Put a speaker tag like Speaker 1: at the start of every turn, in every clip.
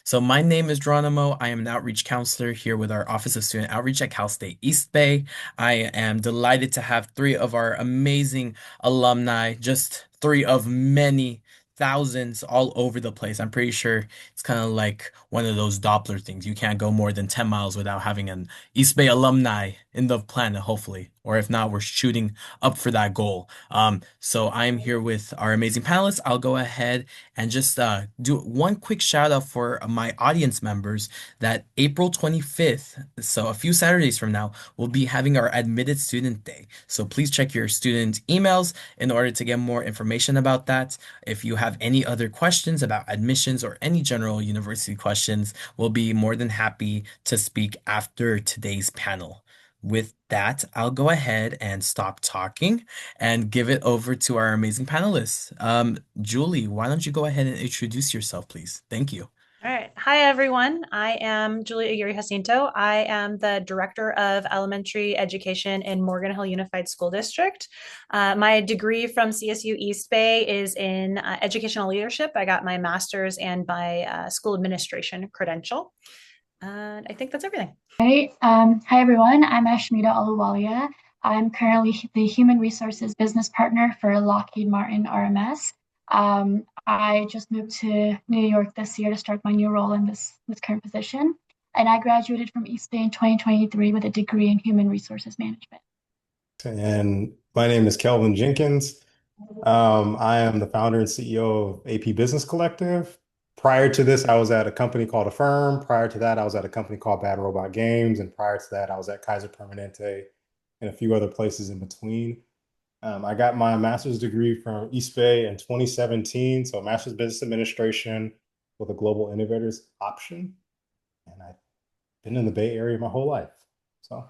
Speaker 1: So my name is Geronimo. I am an outreach counselor here with our Office of Student Outreach at Cal State East Bay. I am delighted to have three of our amazing alumni, just three of many thousands all over the place. I'm pretty sure it's kind of like one of those Doppler things. You can't go more than 10 miles without having an East Bay alumni in the planet, hopefully. Or if not, we're shooting up for that goal. So I'm here with our amazing panelists. I'll go ahead and just do one quick shout out for my audience members that April 25th, so a few Saturdays from now, we'll be having our admitted student day. So please check your student emails in order to get more information about that. If you have any other questions about admissions or any general university questions, we'll be more than happy to speak after today's panel. With that, I'll go ahead and stop talking and give it over to our amazing panelists. Julie, why don't you go ahead and introduce yourself, please? Thank you.
Speaker 2: All right. Hi, everyone. I am Julia Aguirre Jacinto. I am the Director of Elementary Education in Morgan Hill Unified School District. My degree from CSU East Bay is in educational leadership. I got my master's and my school administration credential. And I think that's everything.
Speaker 3: Hi everyone. I'm Ashmita Aluwalia. I'm currently the Human Resources Business Partner for Lockheed Martin RMS. I just moved to New York this year to start my new role in this current position, and I graduated from East Bay in 2023 with a degree in Human Resources Management.
Speaker 4: And my name is Kelvin Jenkins. I am the founder and CEO of AP Business Collective. Prior to this, I was at a company called Affirm. Prior to that, I was at a company called Bad Robot Games. And prior to that, I was at Kaiser Permanente and a few other places in between. I got my master's degree from East Bay in 2017, so Master's Business Administration with a Global Innovators option. And I've been in the Bay Area my whole life. So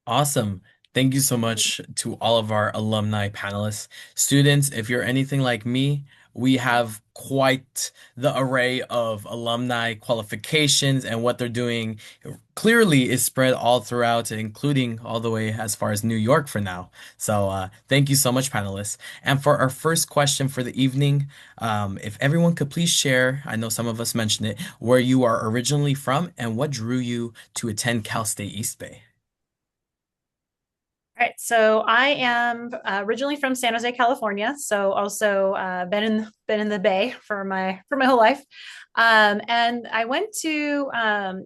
Speaker 1: Awesome. Thank you so much to all of our alumni panelists. Students, if you're anything like me, we have quite the array of alumni qualifications, and what they're doing clearly is spread all throughout, including all the way as far as New York for now. So thank you so much, panelists. And for our first question for the evening, if everyone could please share, I know some of us mentioned it, where you are originally from and what drew you to attend Cal State East Bay.
Speaker 2: All right, so I am originally from San Jose, California. So also been in the Bay for my whole life, and I went to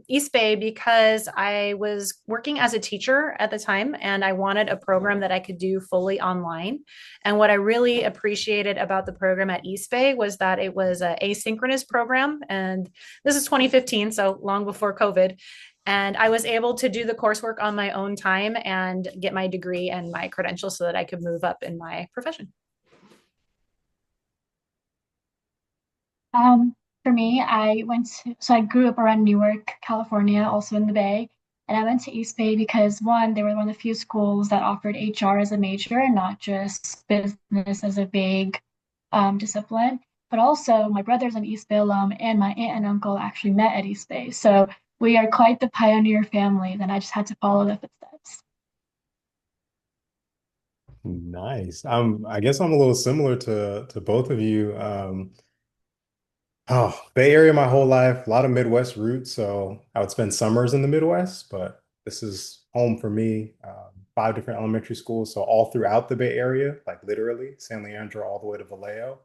Speaker 2: East Bay because I was working as a teacher at the time, and I wanted a program that I could do fully online. And what I really appreciated about the program at East Bay was that it was an asynchronous program, and this is 2015, so long before COVID. And I was able to do the coursework on my own time and get my degree and my credentials so that I could move up in my profession.
Speaker 3: For me, I grew up around Newark, California, also in the Bay. And I went to East Bay because one, they were one of the few schools that offered HR as a major and not just business as a big discipline. But also, my brother's an East Bay alum, and my aunt and uncle actually met at East Bay. So we are quite the pioneer family. Then I just had to follow the footsteps.
Speaker 4: nice. I guess I'm a little similar to both of you. Oh, Bay Area my whole life, a lot of Midwest roots. So I would spend summers in the Midwest, but this is home for me. Five different elementary schools, so all throughout the Bay Area, like literally San Leandro all the way to Vallejo.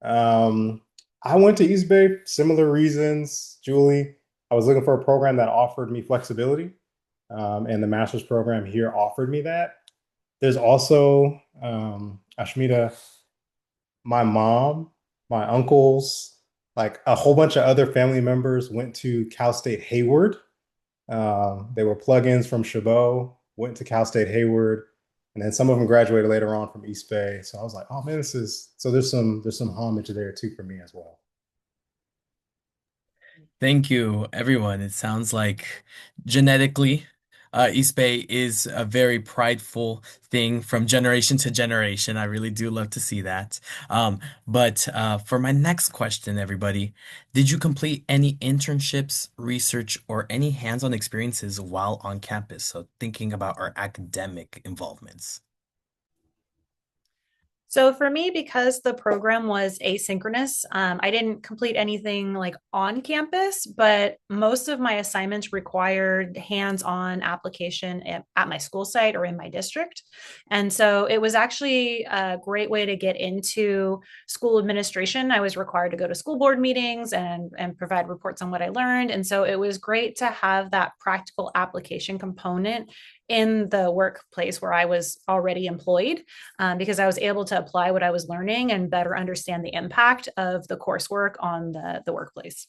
Speaker 4: Um, I went to East Bay, similar reasons, Julie. I was looking for a program that offered me flexibility, and the master's program here offered me that. There's also Ashmita, my mom, my uncles, like a whole bunch of other family members went to Cal State Hayward. They were plugins from Chabot, went to Cal State Hayward, and then some of them graduated later on from East Bay. So I was like, oh man, this is so there's some homage there too for me as well.
Speaker 1: Thank you, everyone. It sounds like genetically, East Bay is a very prideful thing from generation to generation. I really do love to see that. But for my next question, everybody, did you complete any internships, research, or any hands-on experiences while on campus? So thinking about our academic involvements.
Speaker 2: So for me, because the program was asynchronous, I didn't complete anything like on campus, but most of my assignments required hands-on application at my school site or in my district. And so it was actually a great way to get into school administration. I was required to go to school board meetings and provide reports on what I learned. And so it was great to have that practical application component in the workplace where I was already employed, because I was able to apply what I was learning and better understand the impact of the coursework on the workplace.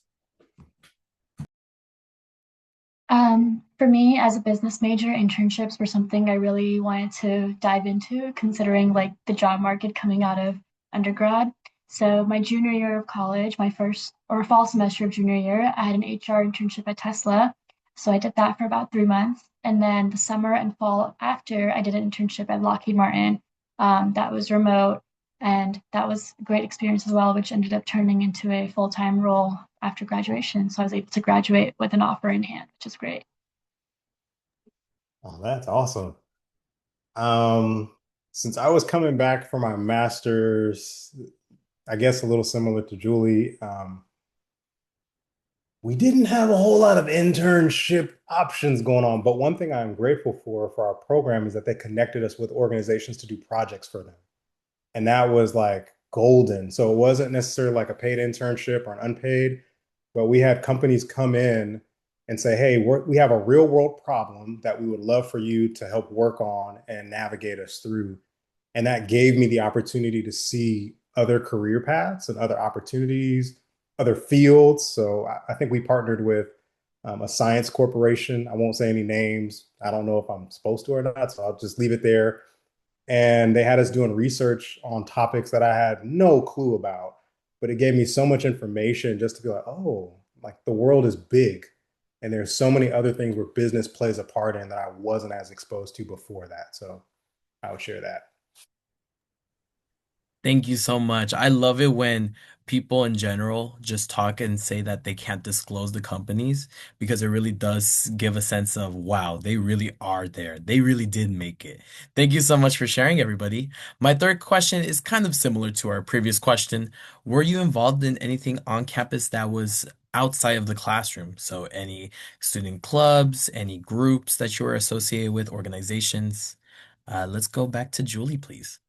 Speaker 3: For me, as a business major, internships were something I really wanted to dive into, considering like the job market coming out of undergrad. So my junior year of college, my first or fall semester of junior year, I had an HR internship at Tesla. So I did that for about 3 months. And then the summer and fall after, I did an internship at Lockheed Martin. That was remote, and that was a great experience as well, which ended up turning into a full-time role after graduation. So I was able to graduate with an offer in hand, which is great.
Speaker 4: Oh, that's awesome. Um, since I was coming back for my master's, I guess a little similar to Julie, we didn't have a whole lot of internship options going on. But one thing I'm grateful for our program is that they connected us with organizations to do projects for them. And that was like golden. So it wasn't necessarily like a paid internship or an unpaid, but we had companies come in and say, hey, we have a real world problem that we would love for you to help work on and navigate us through. And that gave me the opportunity to see other career paths and other opportunities, other fields. So I think we partnered with a science corporation. I won't say any names. I don't know if I'm supposed to or not, so I'll just leave it there. And they had us doing research on topics that I had no clue about, but it gave me so much information just to be like, oh, like the world is big. And there's so many other things where business plays a part in that I wasn't as exposed to before that. So I would share that.
Speaker 1: Thank you so much. I love it when people in general just talk and say that they can't disclose the companies because it really does give a sense of, wow, they really are there. They really did make it. Thank you so much for sharing, everybody. My third question is kind of similar to our previous question. Were you involved in anything on campus that was outside of the classroom? So, any student clubs, any groups that you were associated with, organizations? Let's go back to Julie, please.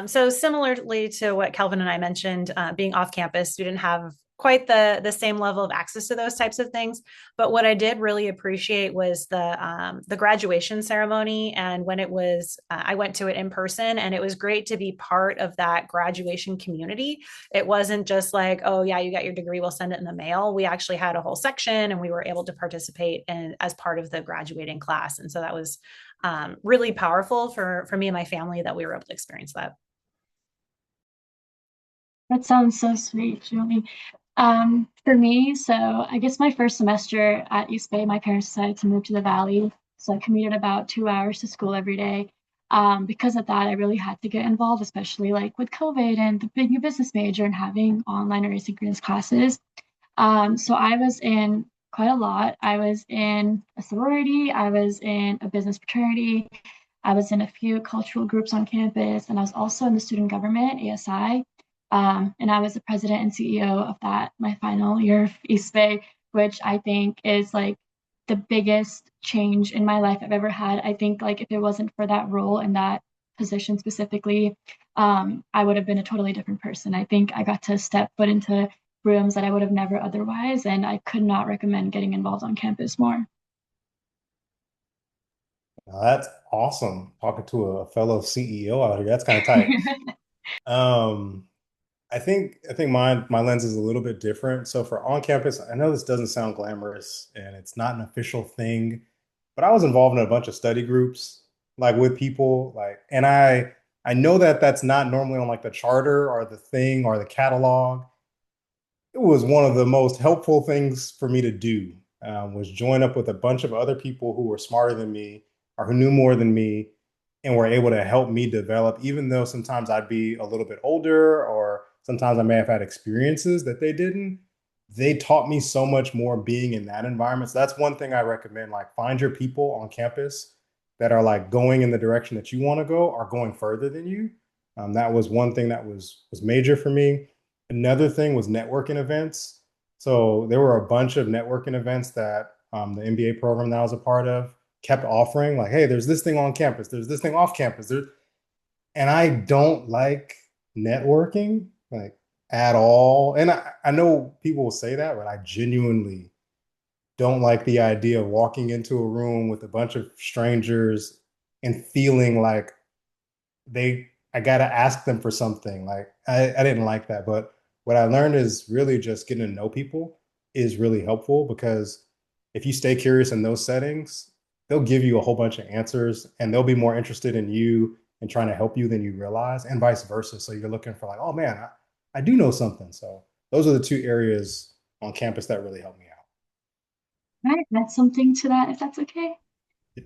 Speaker 2: So similarly to what Kelvin and I mentioned, being off campus, we didn't have quite the same level of access to those types of things. But what I did really appreciate was the graduation ceremony, and when it was, I went to it in person, and it was great to be part of that graduation community. It wasn't just like, oh yeah, you got your degree, we'll send it in the mail. We actually had a whole section, and we were able to participate in as part of the graduating class, and so that was really powerful for me and my family that we were able to experience that.
Speaker 3: That sounds so sweet, Julie. For me, so I guess my first semester at East Bay, my parents decided to move to the Valley. So I commuted about 2 hours to school every day. Because of that, I really had to get involved, especially like with COVID and the big new business major and having online or asynchronous classes. So I was in quite a lot. I was in a sorority, I was in a business fraternity, I was in a few cultural groups on campus, and I was also in the student government, ASI. And I was the president and CEO of that my final year of East Bay, which I think is like the biggest change in my life I've ever had. I think like if it wasn't for that role and that position specifically, I would have been a totally different person. I think I got to step foot into rooms that I would have never otherwise, and I could not recommend getting involved on campus more.
Speaker 4: Now, that's awesome. Talking to a fellow CEO out here. That's kind of tight. Um, I think my lens is a little bit different. So for on campus, I know this doesn't sound glamorous and it's not an official thing, but I was involved in a bunch of study groups, like with people, like, and I know that that's not normally on like the charter or the thing or the catalog. It was one of the most helpful things for me to do, was join up with a bunch of other people who were smarter than me or who knew more than me and were able to help me develop, even though sometimes I'd be a little bit older or sometimes I may have had experiences that they didn't. They taught me so much more being in that environment. So that's one thing I recommend. Like find your people on campus. that are like going in the direction that you want to go are going further than you. That was one thing that was major for me. Another thing was networking events. So there were a bunch of networking events that the MBA program that I was a part of kept offering, like, hey, there's this thing on campus, there's this thing off campus. And I don't like networking like at all. And I know people will say that, but I genuinely don't like the idea of walking into a room with a bunch of strangers and feeling like I gotta ask them for something. Like I didn't like that. But what I learned is really just getting to know people is really helpful because if you stay curious in those settings, they'll give you a whole bunch of answers and they'll be more interested in you and trying to help you than you realize, and vice versa. So you're looking for like, oh man, I do know something. So those are the two areas on campus that really helped me out.
Speaker 3: Can I add something to that if that's okay?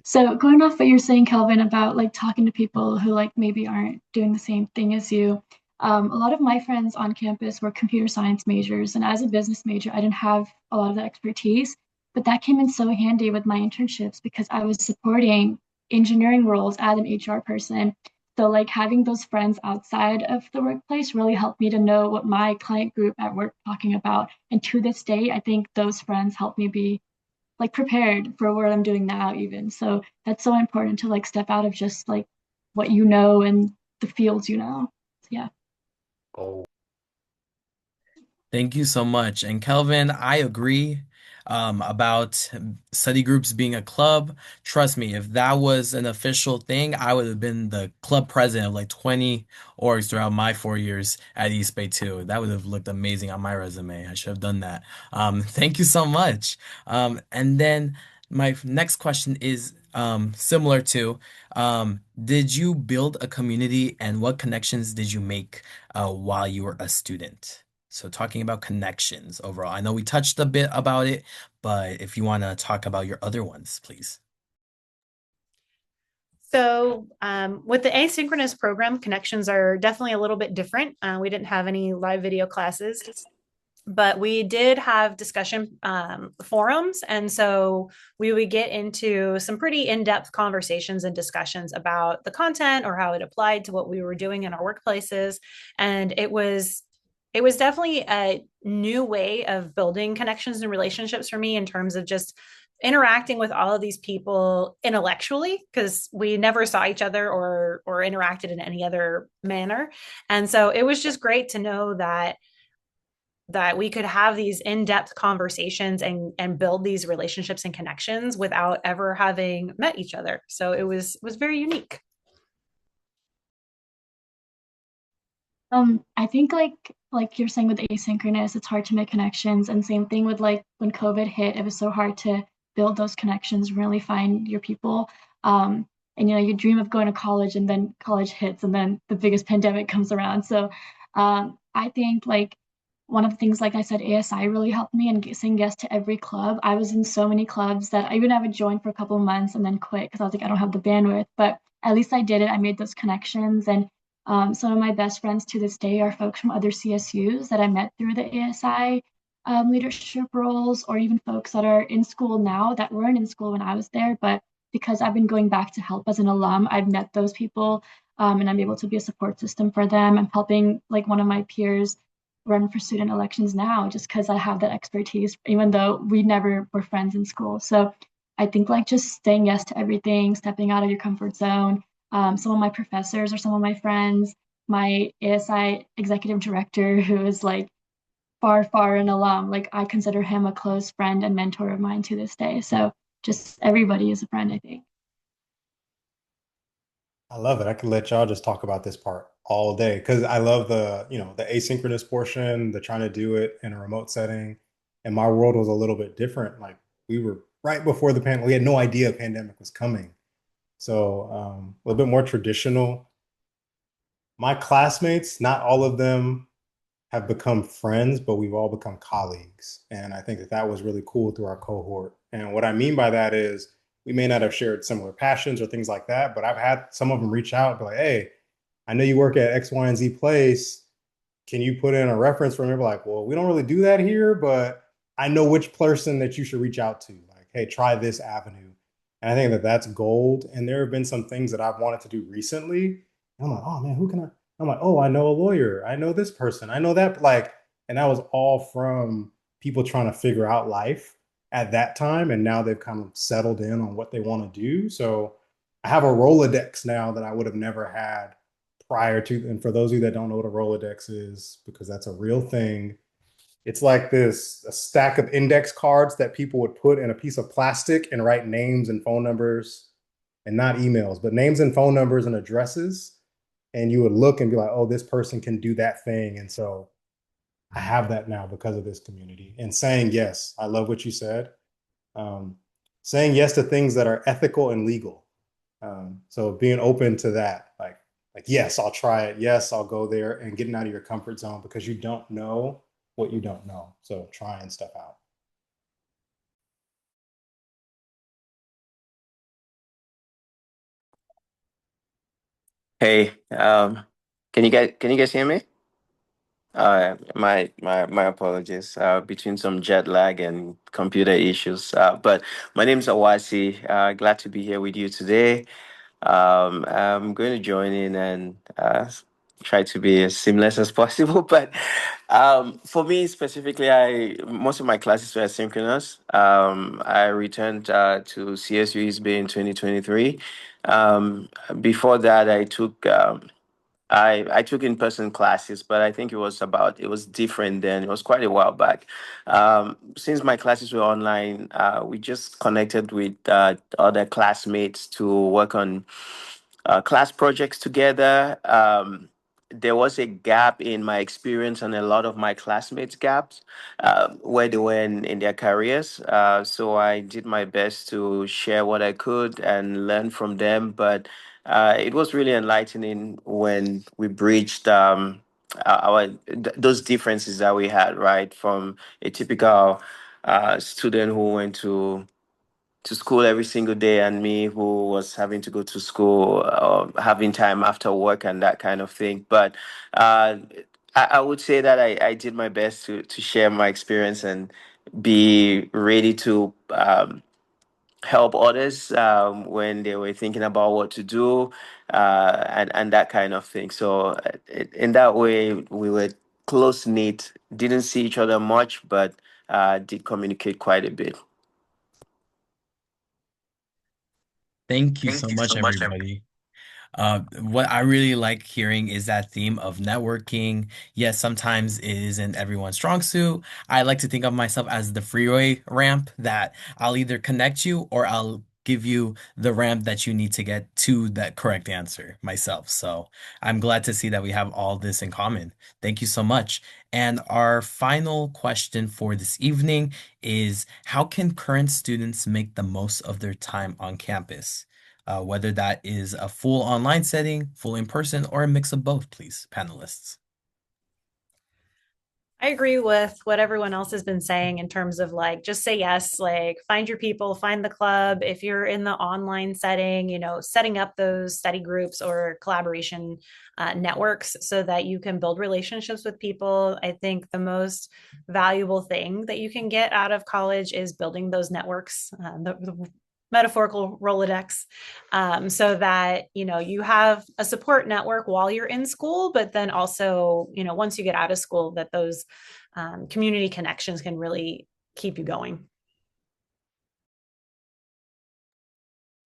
Speaker 3: So going off what you're saying, Kelvin, about like talking to people who like maybe aren't doing the same thing as you. A lot of my friends on campus were computer science majors, and as a business major, I didn't have a lot of the expertise, but that came in so handy with my internships because I was supporting engineering roles as an HR person. So like having those friends outside of the workplace really helped me to know what my client group at work talking about. And to this day, I think those friends helped me be like prepared for what I'm doing now even. So that's so important to like step out of just like what you know and the fields you know. So, yeah.
Speaker 4: Oh,
Speaker 1: Thank you so much. And Kelvin, I agree about study groups being a club. Trust me, if that was an official thing, I would have been the club president of like 20 orgs throughout my 4 years at East Bay too. That would have looked amazing on my resume. I should have done that. Thank you so much. And then my next question is similar to, did you build a community and what connections did you make while you were a student? So talking about connections overall. I know we touched a bit about it, but if you want to talk about your other ones, please.
Speaker 2: So, with the asynchronous program, connections are definitely a little bit different. We didn't have any live video classes, but we did have discussion forums. And so we would get into some pretty in-depth conversations and discussions about the content or how it applied to what we were doing in our workplaces. And it was definitely a new way of building connections and relationships for me in terms of just interacting with all of these people intellectually because we never saw each other or interacted in any other manner. And so it was just great to know that we could have these in-depth conversations and build these relationships and connections without ever having met each other. So it was very unique.
Speaker 3: I think like you're saying with asynchronous, it's hard to make connections. And same thing with like when COVID hit, it was so hard to build those connections, really find your people. And you know, you dream of going to college and then college hits and then the biggest pandemic comes around. So I think like one of the things, like I said, ASI really helped me and saying yes to every club. I was in so many clubs that I even I would join for a couple of months and then quit because I was like, I don't have the bandwidth. But at least I did it. I made those connections and some of my best friends to this day are folks from other CSUs that I met through the ASI leadership roles, or even folks that are in school now that weren't in school when I was there. But because I've been going back to help as an alum, I've met those people and I'm able to be a support system for them. I'm helping like one of my peers run for student elections now just because I have that expertise, even though we never were friends in school. So I think like just saying yes to everything, stepping out of your comfort zone, some of my professors or some of my friends, my ASI executive director, who is like far, far an alum, like I consider him a close friend and mentor of mine to this day. So just everybody is a friend, I think.
Speaker 4: I love it. I could let y'all just talk about this part all day because I love the asynchronous portion, the trying to do it in a remote setting. And my world was a little bit different. Like we were right before the pandemic. We had no idea a pandemic was coming. So a little bit more traditional. My classmates, not all of them have become friends, but we've all become colleagues. And I think that that was really cool through our cohort. And what I mean by that is we may not have shared similar passions or things like that, but I've had some of them reach out and be like, hey, I know you work at X, Y, and Z place. Can you put in a reference for me? We're like, well, we don't really do that here, but I know which person that you should reach out to. Like, hey, try this avenue. And I think that that's gold. And there have been some things that I've wanted to do recently. And I'm like, oh man, who can I? I'm like, oh, I know a lawyer. I know this person. I know that. Like, and that was all from people trying to figure out life at that time. And now they've kind of settled in on what they want to do. So I have a Rolodex now that I would have never had prior to. And for those of you that don't know what a Rolodex is, because that's a real thing, it's like this a stack of index cards that people would put in a piece of plastic and write names and phone numbers and not emails, but names and phone numbers and addresses. And you would look and be like, oh, this person can do that thing. And so I have that now because of this community. And saying yes, I love what you said. Um, saying yes to things that are ethical and legal. So being open to that, like yes, I'll try it. Yes, I'll go there, and getting out of your comfort zone because you don't know what you don't know. So trying stuff out.
Speaker 5: Hey, can you guys hear me? My apologies. Between some jet lag and computer issues. But my name's Awasi. Glad to be here with you today. I'm going to join in and try to be as seamless as possible. But for me specifically, I most of my classes were asynchronous. I returned to CSUEB in 2023. Um, Before that, I took in-person classes, but I think it was different then. It was quite a while back. Since my classes were online, we just connected with other classmates to work on class projects together. There was a gap in my experience and a lot of my classmates' gaps where they were in their careers. So I did my best to share what I could and learn from them. But it was really enlightening when we bridged those differences that we had, right? From a typical student who went to school every single day and me who was having to go to school having time after work and that kind of thing. But uh, I would say that I did my best to share my experience and be ready to help others when they were thinking about what to do and that kind of thing. So in that way, we were close knit, didn't see each other much, but did communicate quite a bit.
Speaker 1: Thank you so
Speaker 5: Thank you
Speaker 1: much,
Speaker 5: so much.
Speaker 1: everybody. What I really like hearing is that theme of networking. Yes, sometimes it isn't everyone's strong suit. I like to think of myself as the freeway ramp that I'll either connect you or I'll give you the ramp that you need to get to that correct answer myself. So I'm glad to see that we have all this in common. Thank you so much. And our final question for this evening is how can current students make the most of their time on campus? Whether that is a full online setting, full in person, or a mix of both, please, panelists.
Speaker 2: I agree with what everyone else has been saying in terms of like just say yes, like find your people, find the club. If you're in the online setting, setting up those study groups or collaboration networks so that you can build relationships with people. I think the most valuable thing that you can get out of college is building those networks, the metaphorical Rolodex, so that you have a support network while you're in school, but then also once you get out of school, that those community connections can really keep you going.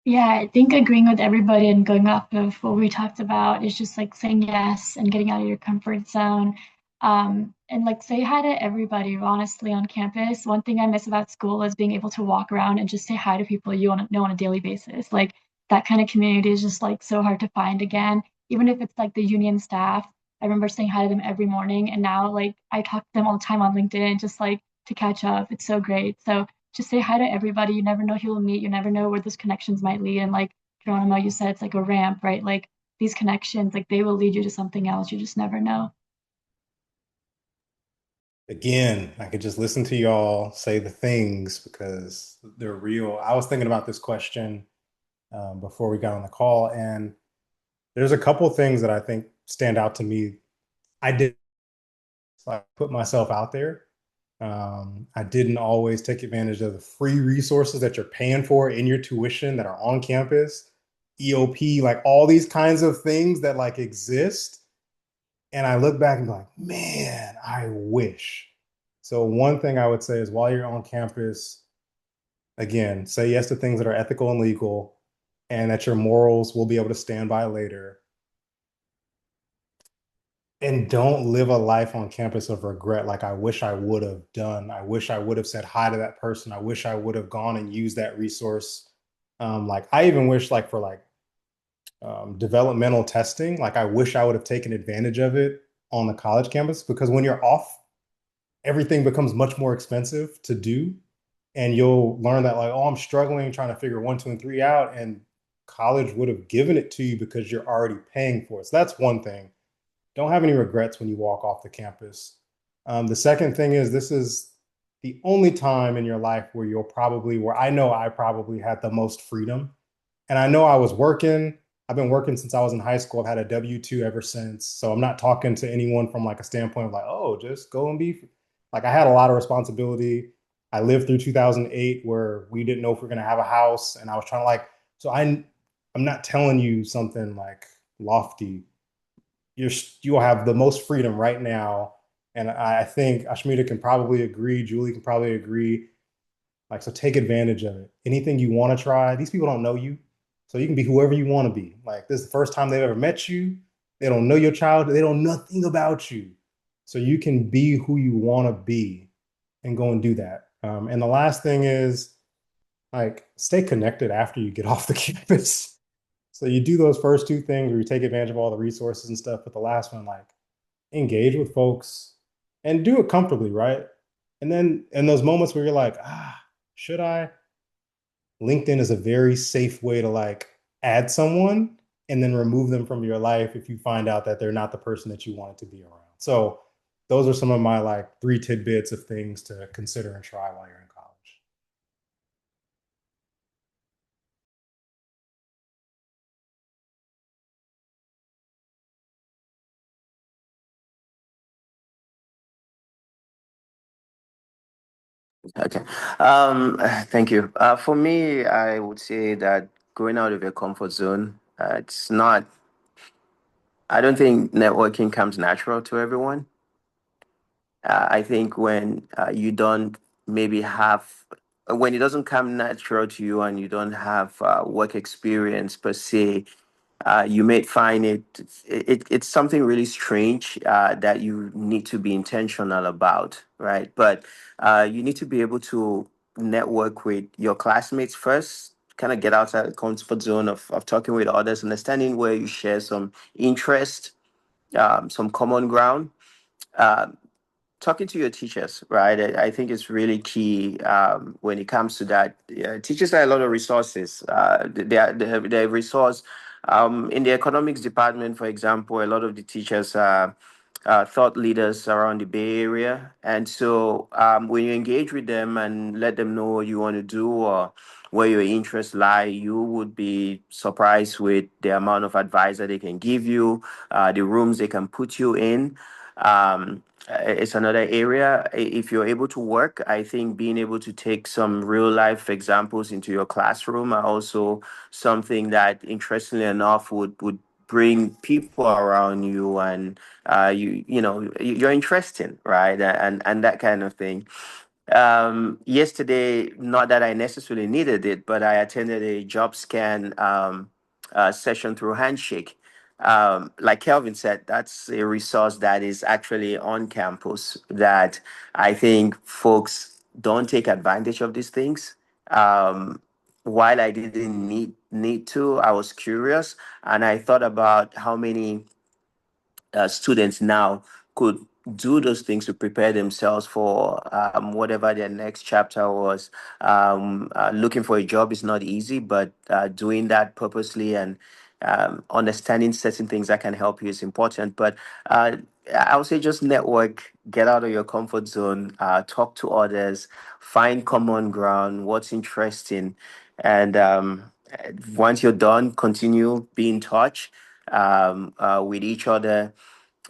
Speaker 3: Yeah, I think agreeing with everybody and going off of what we talked about is just like saying yes and getting out of your comfort zone. And like say hi to everybody, honestly, on campus. One thing I miss about school is being able to walk around and just say hi to people you want to know on a daily basis. Like that kind of community is just like so hard to find again, even if it's like the union staff. I remember saying hi to them every morning, and now like I talk to them all the time on LinkedIn just like to catch up. It's so great. So just say hi to everybody. You never know who you'll meet. You never know where those connections might lead. And like Geronimo, you said it's like a ramp, right? Like these connections, like they will lead you to something else. You just never know.
Speaker 4: Again, I could just listen to y'all say the things because they're real. I was thinking about this question before we got on the call, and there's a couple things that I think stand out to me. I did, so I put myself out there. I didn't always take advantage of the free resources that you're paying for in your tuition that are on campus, EOP, like all these kinds of things that like exist. And I look back and be like, man, I wish. So one thing I would say is while you're on campus, again, say yes to things that are ethical and legal and that your morals will be able to stand by later. And don't live a life on campus of regret. Like, I wish I would have done. I wish I would have said hi to that person. I wish I would have gone and used that resource. Like, I even wish, like, for like developmental testing, like, I wish I would have taken advantage of it on the college campus because when you're off, everything becomes much more expensive to do. And you'll learn that, like, oh, I'm struggling trying to figure one, two, and three out. And college would have given it to you because you're already paying for it. So that's one thing. Don't have any regrets when you walk off the campus. The second thing is this is the only time in your life where where I know I probably had the most freedom. And I know I was working. I've been working since I was in high school. I've had a W-2 ever since. So I'm not talking to anyone from like a standpoint of like, oh, just go and be like I had a lot of responsibility. I lived through 2008 where we didn't know if we are going to have a house. And I was trying to like, so I'm not telling you something like lofty. You'll have the most freedom right now. And I think Ashmita can probably agree, Julie can probably agree. Like, so take advantage of it. Anything you want to try, these people don't know you. So you can be whoever you want to be. Like, this is the first time they've ever met you. They don't know your child. They don't know nothing about you. So you can be who you want to be and go and do that. And the last thing is like stay connected after you get off the campus. So you do those first two things where you take advantage of all the resources and stuff, but the last one, like engage with folks and do it comfortably, right? And then in those moments where you're like, should I? LinkedIn is a very safe way to like add someone and then remove them from your life if you find out that they're not the person that you wanted to be around. So those are some of my like three tidbits of things to consider and try while you're in college.
Speaker 5: Okay. Thank you. For me, I would say that going out of your comfort zone, it's not, I don't think networking comes natural to everyone. I think when you don't maybe have, when it doesn't come natural to you and you don't have work experience per se, you may find it's something really strange that you need to be intentional about, right? But you need to be able to network with your classmates first, kind of get outside the comfort zone of talking with others, understanding where you share some interest, some common ground. Uh, Talking to your teachers, right? I think it's really key when it comes to that. Teachers have a lot of resources. They resource in the economics department, for example. A lot of the teachers are thought leaders around the Bay Area, and so when you engage with them and let them know what you want to do or where your interests lie, you would be surprised with the amount of advice that they can give you, the rooms they can put you in. It's another area. If you're able to work, I think being able to take some real life examples into your classroom are also something that, interestingly enough, would bring people around you and you're interesting, right? And that kind of thing. Yesterday, not that I necessarily needed it, but I attended a job scan session through Handshake. Like Kelvin said, that's a resource that is actually on campus that I think folks don't take advantage of these things. While I didn't need to, I was curious and I thought about how many students now could do those things to prepare themselves for whatever their next chapter was. Looking for a job is not easy, but doing that purposely and understanding certain things that can help you is important. But I would say just network, get out of your comfort zone, talk to others, find common ground, what's interesting. And once you're done, continue be in touch with each other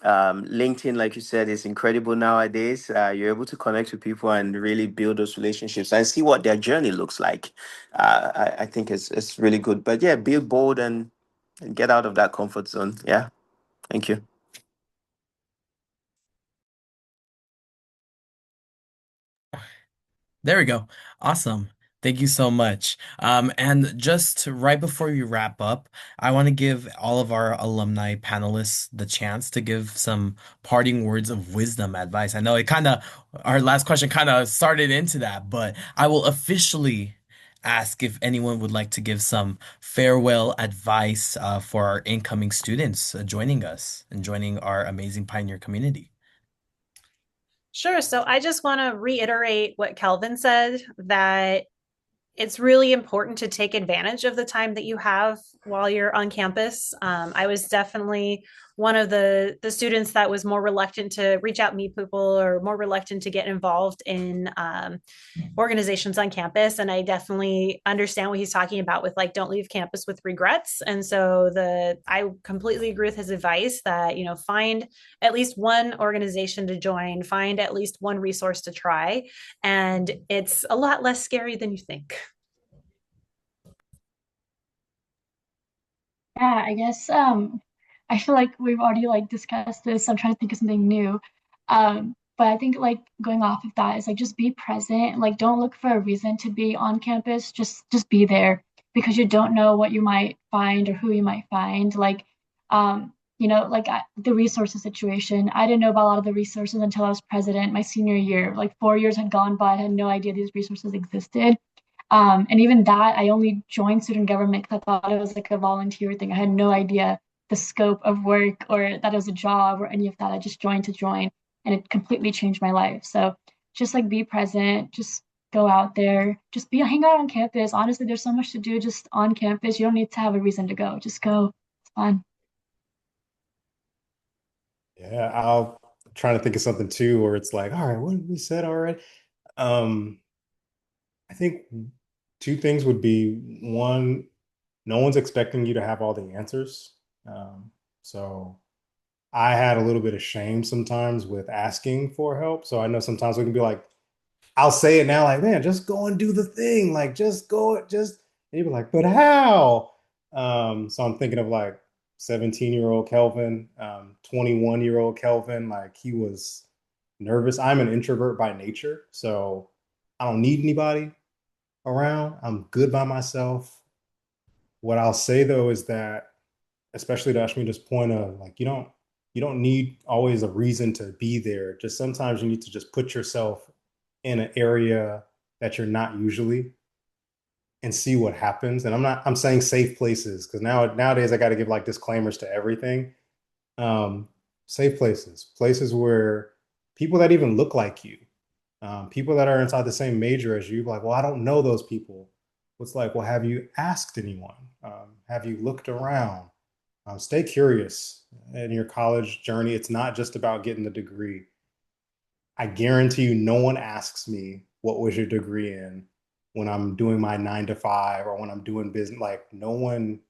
Speaker 5: LinkedIn, like you said, is incredible nowadays. You're able to connect with people and really build those relationships and see what their journey looks like. I think it's really good. But yeah, be bold and get out of that comfort zone. Yeah. Thank you.
Speaker 1: There we go. Awesome. Thank you so much. And just right before we wrap up, I want to give all of our alumni panelists the chance to give some parting words of wisdom advice. I know our last question kind of started into that, but I will officially ask if anyone would like to give some farewell advice for our incoming students joining us and joining our amazing pioneer community.
Speaker 2: Sure. So I just want to reiterate what Kelvin said, that it's really important to take advantage of the time that you have while you're on campus. I was definitely one of the students that was more reluctant to reach out, meet people, or more reluctant to get involved in organizations on campus. And I definitely understand what he's talking about with like, don't leave campus with regrets. And so I completely agree with his advice that, find at least one organization to join, find at least one resource to try. And it's a lot less scary than you think.
Speaker 3: Yeah, I guess I feel like we've already like discussed this. I'm trying to think of something new. But I think like going off of that is like just be present. Like don't look for a reason to be on campus. Just be there because you don't know what you might find or who you might find. The resources situation. I didn't know about a lot of the resources until I was president my senior year. Like 4 years had gone by, I had no idea these resources existed. And even that, I only joined student government because I thought it was like a volunteer thing. I had no idea the scope of work or that it was a job or any of that. I just joined to join, and it completely changed my life. So just like be present, just go out there, just hang out on campus. Honestly, there's so much to do just on campus. You don't need to have a reason to go. Just go. It's fun.
Speaker 4: Yeah, I'll trying to think of something too, where it's like, all right, what have we said already? Um, I think two things would be one, no one's expecting you to have all the answers. So I had a little bit of shame sometimes with asking for help. So I know sometimes we can be like, I'll say it now, like, man, just go and do the thing. Like, just go, just, and you'd be like, but how? So I'm thinking of like 17-year-old Kelvin, 21-year-old Kelvin, like he was nervous. I'm an introvert by nature, so I don't need anybody around. I'm good by myself. What I'll say though is that, especially to Ashmita's point of like, you don't need always a reason to be there. Just sometimes you need to just put yourself in an area that you're not usually and see what happens. And I'm saying safe places because nowadays I got to give like disclaimers to everything. Um, Safe places, places where people that even look like you, people that are inside the same major as you, like, well, I don't know those people. It's like, well, have you asked anyone? Have you looked around? Stay curious in your college journey. It's not just about getting the degree. I guarantee you, no one asks me what was your degree in when I'm doing my 9 to 5 or when I'm doing business. Like, no one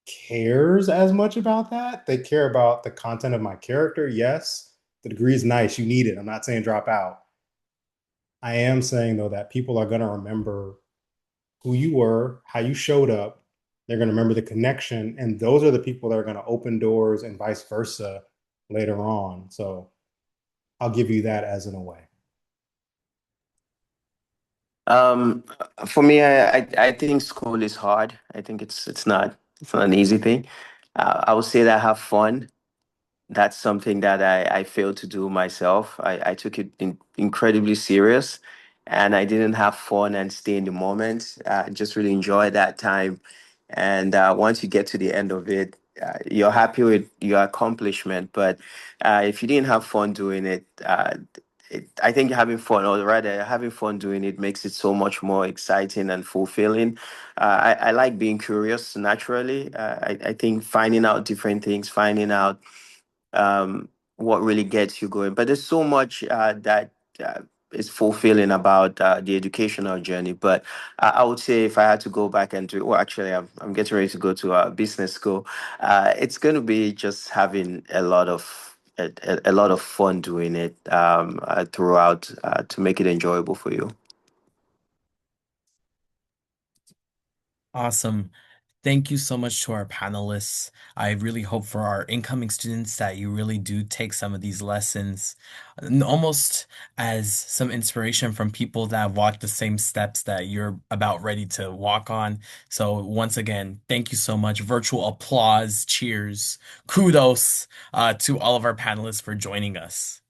Speaker 4: cares as much about that. They care about the content of my character. Yes, the degree is nice. You need it. I'm not saying drop out. I am saying, though, that people are going to remember who you were, how you showed up. They're going to remember the connection. And those are the people that are going to open doors and vice versa later on. So I'll give you that as in a way.
Speaker 5: Um, for me, I think school is hard. I think it's not an easy thing. I would say that I have fun. That's something that I failed to do myself. I took it incredibly serious and I didn't have fun and stay in the moment. Just really enjoy that time. And once you get to the end of it, you're happy with your accomplishment. But if you didn't have fun doing it, I think having fun, or rather having fun doing it, makes it so much more exciting and fulfilling. I like being curious naturally. I think finding out different things, finding out what really gets you going. But there's so much that is fulfilling about the educational journey. But I would say if I had to go back and do, well, actually, I'm getting ready to go to business school. It's going to be just having a lot of fun doing it throughout to make it enjoyable for you.
Speaker 1: Awesome. Thank you so much to our panelists. I really hope for our incoming students that you really do take some of these lessons almost as some inspiration from people that have walked the same steps that you're about ready to walk on. So once again, thank you so much. Virtual applause, cheers, kudos to all of our panelists for joining us.